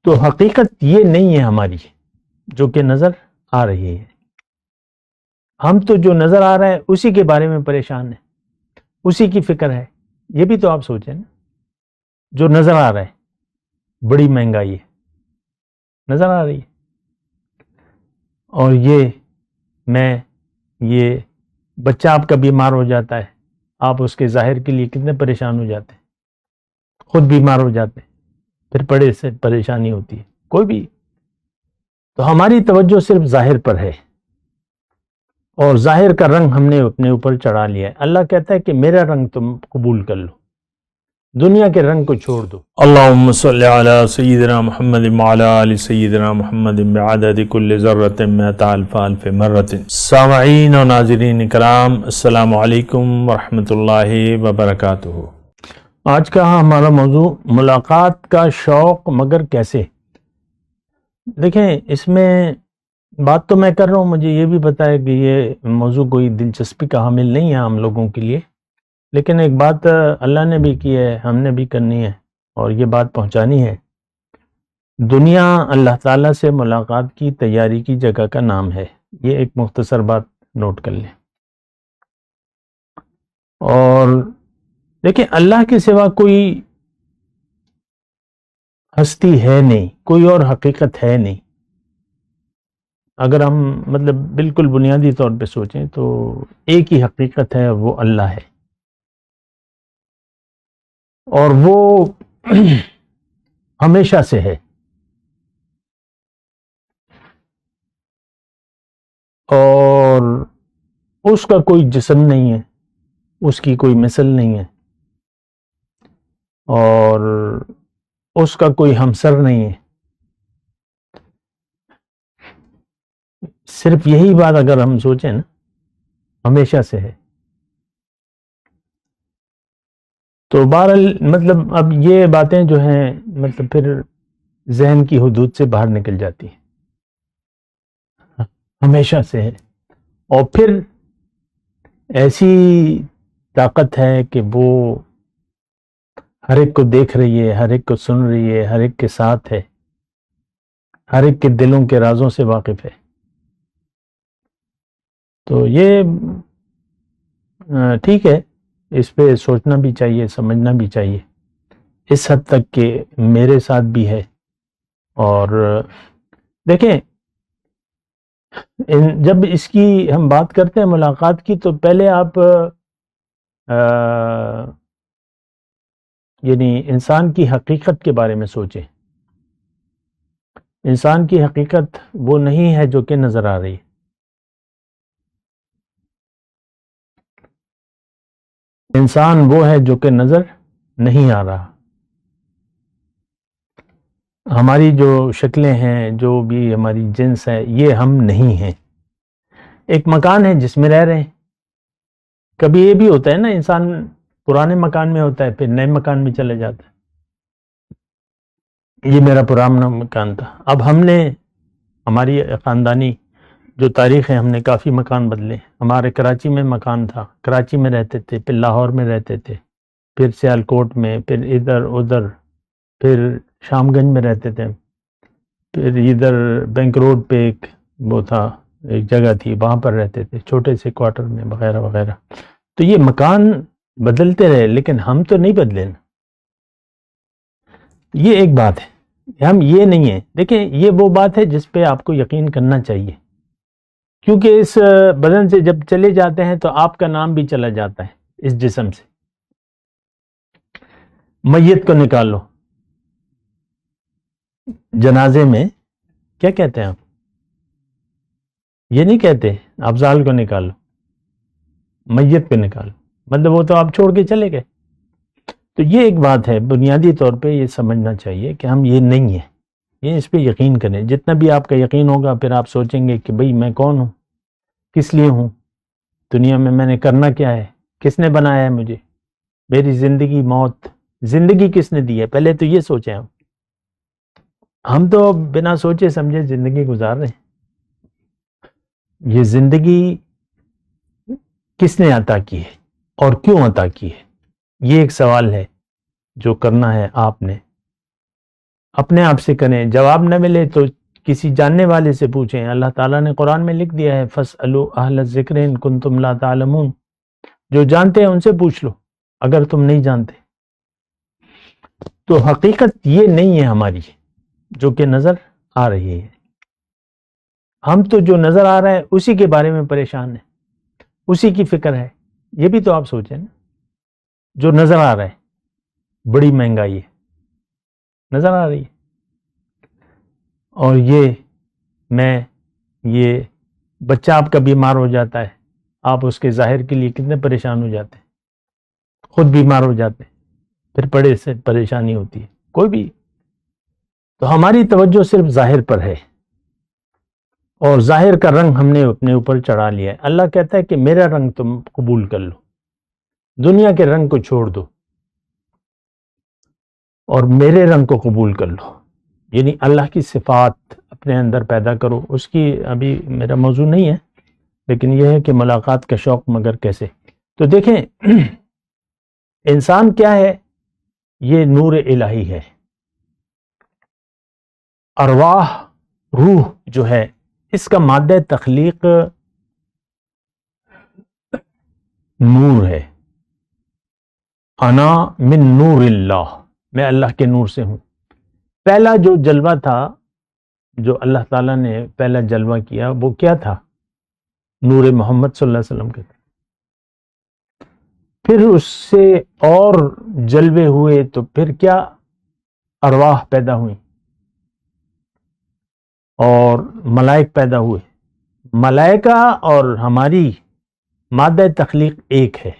تو حقیقت یہ نہیں ہے ہماری جو کہ نظر آ رہی ہے. ہم تو جو نظر آ رہا ہے اسی کے بارے میں پریشان ہیں, اسی کی فکر ہے. یہ بھی تو آپ سوچیں نا, جو نظر آ رہا ہے بڑی مہنگائی ہے, نظر آ رہی ہے, اور یہ بچہ آپ کا بیمار ہو جاتا ہے, آپ اس کے ظاہر کے لیے کتنے پریشان ہو جاتے ہیں, خود بیمار ہو جاتے ہیں, پھر بڑے سے پریشانی ہوتی ہے کوئی بھی. تو ہماری توجہ صرف ظاہر پر ہے, اور ظاہر کا رنگ ہم نے اپنے اوپر چڑھا لیا ہے. اللہ کہتا ہے کہ میرا رنگ تم قبول کر لو, دنیا کے رنگ کو چھوڑ دو. اللہم صلی علی سیدنا محمد وعلی آل سیدنا محمد بعدد کل ذرۃ مئۃ الف الف مرۃ. سامعین و ناظرین کرام, السلام علیکم ورحمۃ اللہ وبرکاتہ. آج کا ہمارا موضوع ملاقات کا شوق مگر کیسے. دیکھیں, اس میں بات تو میں کر رہا ہوں, مجھے یہ بھی پتا ہے کہ یہ موضوع کوئی دلچسپی کا حامل نہیں ہے ہم لوگوں کے لیے, لیکن ایک بات اللہ نے بھی کی ہے, ہم نے بھی کرنی ہے, اور یہ بات پہنچانی ہے. دنیا اللہ تعالیٰ سے ملاقات کی تیاری کی جگہ کا نام ہے. یہ ایک مختصر بات نوٹ کر لیں. اور دیکھیں, اللہ کے سوا کوئی ہستی ہے نہیں, کوئی اور حقیقت ہے نہیں. اگر ہم مطلب بالکل بنیادی طور پہ سوچیں تو ایک ہی حقیقت ہے, وہ اللہ ہے, اور وہ ہمیشہ سے ہے. اور اس کا کوئی جسم نہیں ہے, اس کی کوئی مثل نہیں ہے, اور اس کا کوئی ہمسر نہیں ہے. صرف یہی بات اگر ہم سوچیں نا, ہمیشہ سے ہے. تو بہرحال مطلب اب یہ باتیں جو ہیں مطلب پھر ذہن کی حدود سے باہر نکل جاتی ہیں. ہمیشہ سے ہے, اور پھر ایسی طاقت ہے کہ وہ ہر ایک کو دیکھ رہی ہے, ہر ایک کو سن رہی ہے, ہر ایک کے ساتھ ہے, ہر ایک کے دلوں کے رازوں سے واقف ہے. تو یہ ٹھیک ہے, اس پہ سوچنا بھی چاہیے, سمجھنا بھی چاہیے, اس حد تک کہ میرے ساتھ بھی ہے. اور دیکھیں, جب اس کی ہم بات کرتے ہیں ملاقات کی, تو پہلے آپ یعنی انسان کی حقیقت کے بارے میں سوچیں. انسان کی حقیقت وہ نہیں ہے جو کہ نظر آ رہی ہے. انسان وہ ہے جو کہ نظر نہیں آ رہا. ہماری جو شکلیں ہیں, جو بھی ہماری جنس ہے, یہ ہم نہیں ہیں. ایک مکان ہے جس میں رہ رہے ہیں. کبھی یہ بھی ہوتا ہے نا, انسان پرانے مکان میں ہوتا ہے, پھر نئے مکان میں چلے جاتا ہے. یہ میرا پرانا مکان تھا. اب ہم نے, ہماری خاندانی جو تاریخ ہے, ہم نے کافی مکان بدلے. ہمارے کراچی میں مکان تھا, کراچی میں رہتے تھے, پھر لاہور میں رہتے تھے, پھر سیالکوٹ میں, پھر ادھر ادھر, پھر شام گنج میں رہتے تھے, پھر ادھر بینک روڈ پہ ایک وہ تھا, ایک جگہ تھی, وہاں پر رہتے تھے چھوٹے سے کوارٹر میں, وغیرہ وغیرہ. تو یہ مکان بدلتے رہے, لیکن ہم تو نہیں بدلے نا. یہ ایک بات ہے, ہم یہ نہیں ہیں. دیکھیں, یہ وہ بات ہے جس پہ آپ کو یقین کرنا چاہیے, کیونکہ اس بدن سے جب چلے جاتے ہیں تو آپ کا نام بھی چلا جاتا ہے اس جسم سے. میت کو نکال لو, جنازے میں کیا کہتے ہیں آپ؟ یہ نہیں کہتے افضال کو نکالو, میت کو نکالو, مطلب وہ تو آپ چھوڑ کے چلے گئے. تو یہ ایک بات ہے, بنیادی طور پہ یہ سمجھنا چاہیے کہ ہم یہ نہیں ہیں. یہ اس پہ یقین کریں. جتنا بھی آپ کا یقین ہوگا, پھر آپ سوچیں گے کہ بھئی میں کون ہوں, کس لیے ہوں, دنیا میں نے کرنا کیا ہے, کس نے بنایا ہے مجھے, میری زندگی موت, زندگی کس نے دی ہے. پہلے تو یہ سوچیں. ہم تو بنا سوچے سمجھے زندگی گزار رہے ہیں. یہ زندگی کس نے عطا کی ہے اور کیوں عطا کی ہے, یہ ایک سوال ہے جو کرنا ہے آپ نے اپنے آپ سے کریں، جواب نہ ملے تو کسی جاننے والے سے پوچھیں۔ اللہ تعالیٰ نے قرآن میں لکھ دیا ہے فَاسْأَلُوا أَهْلَ الذِّكْرِ إِن كُنتُمْ لَا تَعْلَمُونَ، جو جانتے ہیں ان سے پوچھ لو اگر تم نہیں جانتے۔ تو حقیقت یہ نہیں ہے ہماری جو کہ نظر آ رہی ہے، ہم تو جو نظر آ رہا ہے اسی کے بارے میں پریشان ہیں، اسی کی فکر ہے۔ یہ بھی تو آپ سوچیں نا، جو نظر آ رہا ہے بڑی مہنگائی ہے، نظر آ رہی ہے، اور یہ بچہ آپ کا بیمار ہو جاتا ہے، آپ اس کے ظاہر کے لیے کتنے پریشان ہو جاتے ہیں، خود بیمار ہو جاتے ہیں، پھر بڑے سے پریشانی ہوتی ہے کوئی بھی۔ تو ہماری توجہ صرف ظاہر پر ہے، اور ظاہر کا رنگ ہم نے اپنے اوپر چڑھا لیا ہے۔ اللہ کہتا ہے کہ میرا رنگ تم قبول کر لو، دنیا کے رنگ کو چھوڑ دو اور میرے رنگ کو قبول کر لو، یعنی اللہ کی صفات اپنے اندر پیدا کرو۔ اس کی ابھی میرا موضوع نہیں ہے، لیکن یہ ہے کہ ملاقات کا شوق مگر کیسے۔ تو دیکھیں انسان کیا ہے، یہ نور الہی ہے، ارواح روح جو ہے اس کا مادہ تخلیق نور ہے۔ انا من نور اللہ، میں اللہ کے نور سے ہوں۔ پہلا جو جلوہ تھا جو اللہ تعالیٰ نے پہلا جلوہ کیا وہ کیا تھا؟ نور محمد صلی اللہ علیہ وسلم کا۔ پھر اس سے اور جلوے ہوئے تو پھر کیا ارواح پیدا ہوئیں اور ملائک پیدا ہوئے۔ ملائکہ اور ہماری مادہ تخلیق ایک ہے۔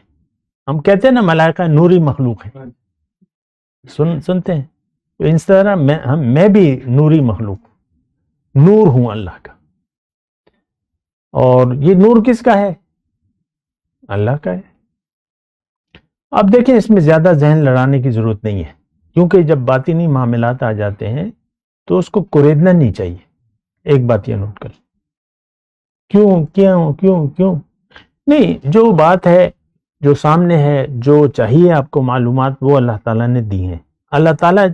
ہم کہتے ہیں نا ملائکہ نوری مخلوق ہے، سنتے ہیں، تو اس طرح میں بھی نوری مخلوق، نور ہوں اللہ کا۔ اور یہ نور کس کا ہے؟ اللہ کا ہے۔ اب دیکھیں اس میں زیادہ ذہن لڑانے کی ضرورت نہیں ہے، کیونکہ جب باطنی معاملات آ جاتے ہیں تو اس کو کوریدنا نہیں چاہیے۔ ایک بات یہ نوٹ کر، کیوں نہیں، جو بات ہے جو سامنے ہے، جو چاہیے آپ کو معلومات وہ اللہ تعالیٰ نے دی ہیں۔ اللہ تعالیٰ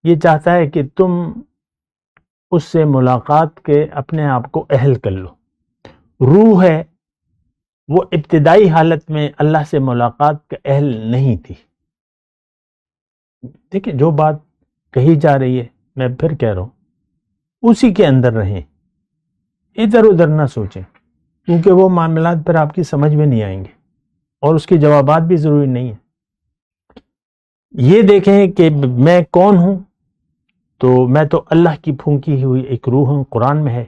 یہ چاہتا ہے کہ تم اس سے ملاقات کے اپنے آپ کو اہل کر لو۔ روح ہے وہ ابتدائی حالت میں اللہ سے ملاقات کا اہل نہیں تھی۔ دیکھیں جو بات کہی جا رہی ہے میں پھر کہہ رہا ہوں، اسی کے اندر رہیں، ادھر ادھر نہ سوچیں، کیونکہ وہ معاملات پھر آپ کی سمجھ میں نہیں آئیں گے اور اس کے جوابات بھی ضروری نہیں ہیں۔ یہ دیکھیں کہ میں کون ہوں، تو میں تو اللہ کی پھونکی ہوئی ایک روح ہوں۔ قرآن میں ہے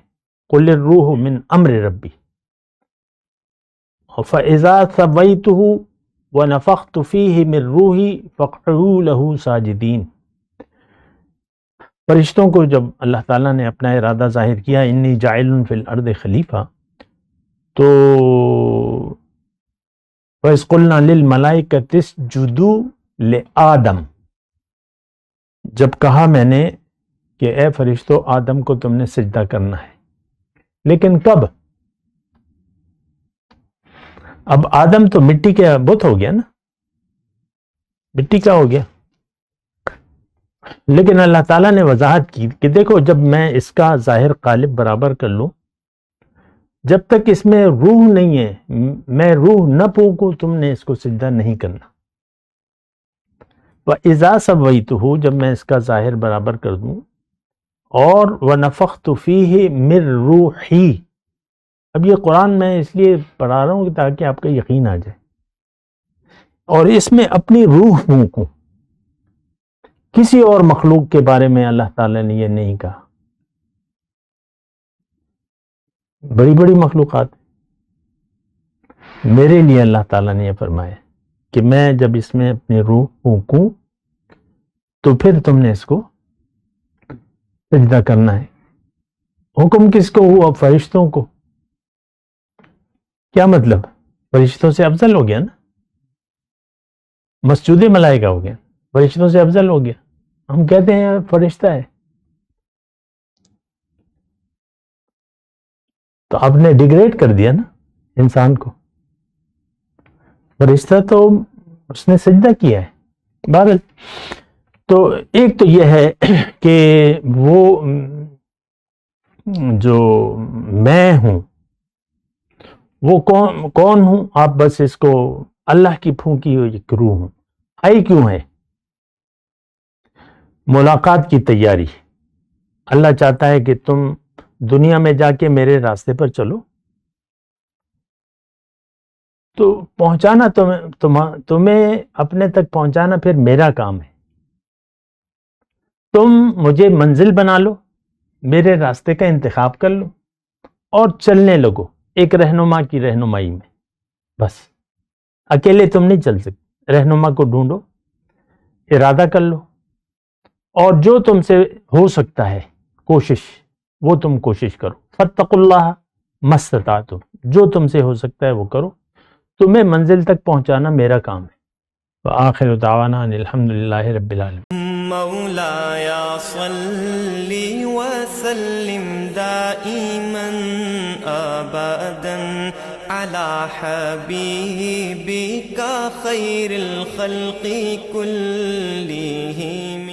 قل الروح من امر ربی فاذا سویتہ ونفخت فیہ من روحی فقعوا لہ ساجدین۔ فرشتوں کو جب اللہ تعالیٰ نے اپنا ارادہ ظاہر کیا انی جاعل فی الارض خلیفہ، تو وَإِذْ قُلْنَا لِلْمَلَائِكَةِ اسْجُدُوا لِآدَمَ، جب کہا میں نے کہ اے فرشتو آدم کو تم نے سجدہ کرنا ہے، لیکن کب؟ اب آدم تو مٹی کے بت ہو گیا نا، مٹی کا ہو گیا، لیکن اللہ تعالیٰ نے وضاحت کی کہ دیکھو جب میں اس کا ظاہر قالب برابر کر لوں، جب تک اس میں روح نہیں ہے، میں روح نہ پھونکوں تم نے اس کو سجدہ نہیں کرنا۔ وَإِذَا سَوَّيْتُهُ، جب میں اس کا ظاہر برابر کر دوں، اور وَنَفَخْتُ فِيهِ مِن رُوحِي، اب یہ قرآن میں اس لیے پڑھا رہا ہوں کہ تاکہ آپ کا یقین آ جائے، اور اس میں اپنی روح پھونکوں۔ کسی اور مخلوق کے بارے میں اللہ تعالیٰ نے یہ نہیں کہا، بڑی بڑی مخلوقات، میرے لیے اللہ تعالیٰ نے یہ فرمایا کہ میں جب اس میں اپنی روح پھونکوں تو پھر تم نے اس کو سجدہ کرنا ہے۔ حکم کس کو ہوا؟ فرشتوں کو۔ کیا مطلب؟ فرشتوں سے افضل ہو گیا نا، مسجود ملائکہ ہو گیا، فرشتوں سے افضل ہو گیا۔ ہم کہتے ہیں فرشتہ ہے، تو آپ نے ڈیگریڈ کر دیا نا انسان کو۔ فرشتہ تو اس نے سجدہ کیا ہے۔ بہرحال تو ایک تو یہ ہے کہ وہ جو میں ہوں وہ کون ہوں؟ آپ بس اس کو اللہ کی پھونکی ہوئی ایک روح ہوں. آئی کیوں ہے؟ ملاقات کی تیاری. اللہ چاہتا ہے کہ تم دنیا میں جا کے میرے راستے پر چلو، تو پہنچانا تمہیں اپنے تک پہنچانا پھر میرا کام ہے. تم مجھے منزل بنا لو، میرے راستے کا انتخاب کر لو اور چلنے لگو ایک رہنما کی رہنمائی میں. بس اکیلے تم نہیں چل سکتے، رہنما کو ڈھونڈو، ارادہ کر لو، اور جو تم سے ہو سکتا ہے کوشش وہ تم کوشش کرو. فاتقوا اللہ ما استطعتم، جو تم سے ہو سکتا ہے وہ کرو، تمہیں منزل تک پہنچانا میرا کام ہے. وآخر دعوانا ان الحمدللہ رب العالمین. مولاي صل وسلم دائما ابدا على حبيبك خير الخلق كلهم.